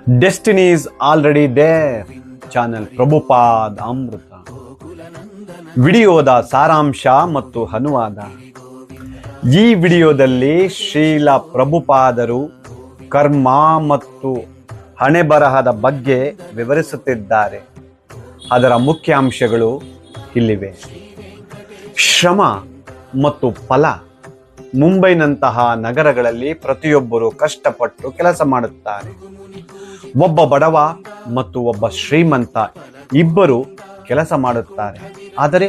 Destiny is already there channel Prabhupad Amrita. ವಿಡಿಯೋದ ಸಾರಾಂಶ ಮತ್ತು ಅನುವಾದ. ಈ ವಿಡಿಯೋದಲ್ಲಿ ಶ್ರೀಲ ಪ್ರಭುಪಾದರು ಕರ್ಮ ಮತ್ತು ಹಣೆಬರಹದ ಬಗ್ಗೆ ವಿವರಿಸುತ್ತಿದ್ದಾರೆ. ಅದರ ಮುಖ್ಯಾಂಶಗಳು ಇಲ್ಲಿವೆ. ಶ್ರಮ ಮತ್ತು ಫಲ. ಮುಂಬೈನಂತಹ ನಗರಗಳಲ್ಲಿ ಪ್ರತಿಯೊಬ್ಬರು ಕಷ್ಟಪಟ್ಟು ಕೆಲಸ ಮಾಡುತ್ತಾರೆ. ಒಬ್ಬ ಬಡವ ಮತ್ತು ಒಬ್ಬ ಶ್ರೀಮಂತ ಇಬ್ಬರು ಕೆಲಸ ಮಾಡುತ್ತಾರೆ. ಆದರೆ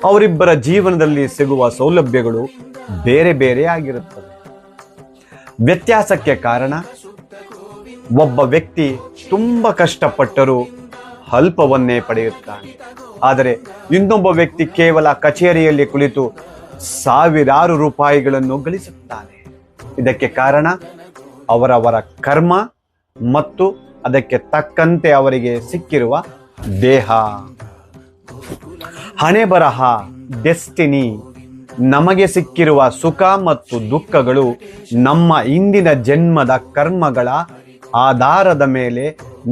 ಅವರಿಬ್ಬರ ಜೀವನದಲ್ಲಿ ಸಿಗುವ ಸೌಲಭ್ಯಗಳು ಬೇರೆ ಬೇರೆ ಆಗಿರುತ್ತವೆ. ವ್ಯತ್ಯಾಸಕ್ಕೆ ಕಾರಣ, ಒಬ್ಬ ವ್ಯಕ್ತಿ ತುಂಬ ಕಷ್ಟಪಟ್ಟರೂ ಅಲ್ಪವನ್ನೇ ಪಡೆಯುತ್ತಾನೆ. ಆದರೆ ಇನ್ನೊಬ್ಬ ವ್ಯಕ್ತಿ ಕೇವಲ ಕಚೇರಿಯಲ್ಲಿ ಕುಳಿತು ಸಾವಿರಾರು ರೂಪಾಯಿಗಳನ್ನು ಗಳಿಸುತ್ತಾನೆ. ಇದಕ್ಕೆ ಕಾರಣ ಅವರವರ ಕರ್ಮ ಮತ್ತು ಅದಕ್ಕೆ ತಕ್ಕಂತೆ ಅವರಿಗೆ ಸಿಕ್ಕಿರುವ ದೇಹ. ಹಣೆಬರಹ, ಡೆಸ್ಟಿನಿ. ನಮಗೆ ಸಿಕ್ಕಿರುವ ಸುಖ ಮತ್ತು ದುಃಖಗಳು ನಮ್ಮ ಇಂದಿನ ಜನ್ಮದ ಕರ್ಮಗಳ ಆಧಾರದ ಮೇಲೆ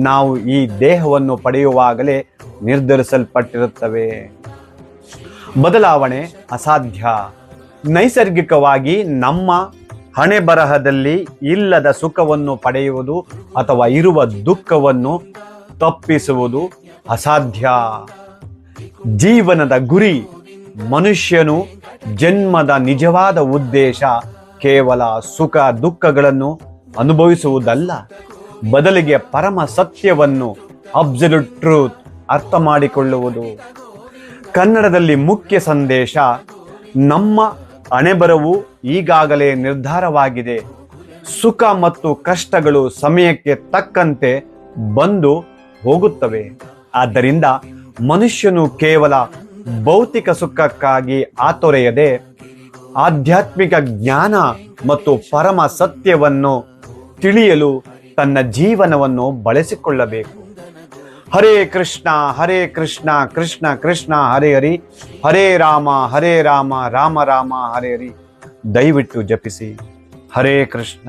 ನಾವು ಈ ದೇಹವನ್ನು ಪಡೆಯುವಾಗಲೇ ನಿರ್ಧರಿಸಲ್ಪಟ್ಟಿರುತ್ತವೆ. ಬದಲಾವಣೆ ಅಸಾಧ್ಯ. ನೈಸರ್ಗಿಕವಾಗಿ ನಮ್ಮ ಹಣೆಬರಹದಲ್ಲಿ ಇಲ್ಲದ ಸುಖವನ್ನು ಪಡೆಯುವುದು ಅಥವಾ ಇರುವ ದುಃಖವನ್ನು ತಪ್ಪಿಸುವುದು ಅಸಾಧ್ಯ. ಜೀವನದ ಗುರಿ, ಮನುಷ್ಯನು ಜನ್ಮದ ನಿಜವಾದ ಉದ್ದೇಶ ಕೇವಲ ಸುಖ ದುಃಖಗಳನ್ನು ಅನುಭವಿಸುವುದಲ್ಲ, ಬದಲಿಗೆ ಪರಮ ಸತ್ಯವನ್ನು, ಅಬ್ಸಲ್ಯೂಟ್ ಟ್ರೂತ್ ಅರ್ಥ ಮಾಡಿಕೊಳ್ಳುವುದು. ಕನ್ನಡದಲ್ಲಿ ಮುಖ್ಯ ಸಂದೇಶ: ನಮ್ಮ ಹಣೆಬರಹವು ಈಗಾಗಲೇ ನಿರ್ಧಾರವಾಗಿದೆ. ಸುಖ ಮತ್ತು ಕಷ್ಟಗಳು ಸಮಯಕ್ಕೆ ತಕ್ಕಂತೆ ಬಂದು ಹೋಗುತ್ತವೆ. ಆದ್ದರಿಂದ ಮನುಷ್ಯನು ಕೇವಲ ಭೌತಿಕ ಸುಖಕ್ಕಾಗಿ ಆತೊರೆಯದೆ ಆಧ್ಯಾತ್ಮಿಕ ಜ್ಞಾನ ಮತ್ತು ಪರಮ ಸತ್ಯವನ್ನು ತಿಳಿಯಲು ತನ್ನ ಜೀವನವನ್ನು ಬಳಸಿಕೊಳ್ಳಬೇಕು. ಹರೇ ಕೃಷ್ಣ ಕೃಷ್ಣ ಕೃಷ್ಣ ಹರೇ ಹರಿ, ಹರೇ ರಾಮ ರಾಮ ರಾಮ ಹರೇ ಹರಿ. ದಯವಿಟ್ಟು ಜಪಿಸಿ. ಹರೇ ಕೃಷ್ಣ.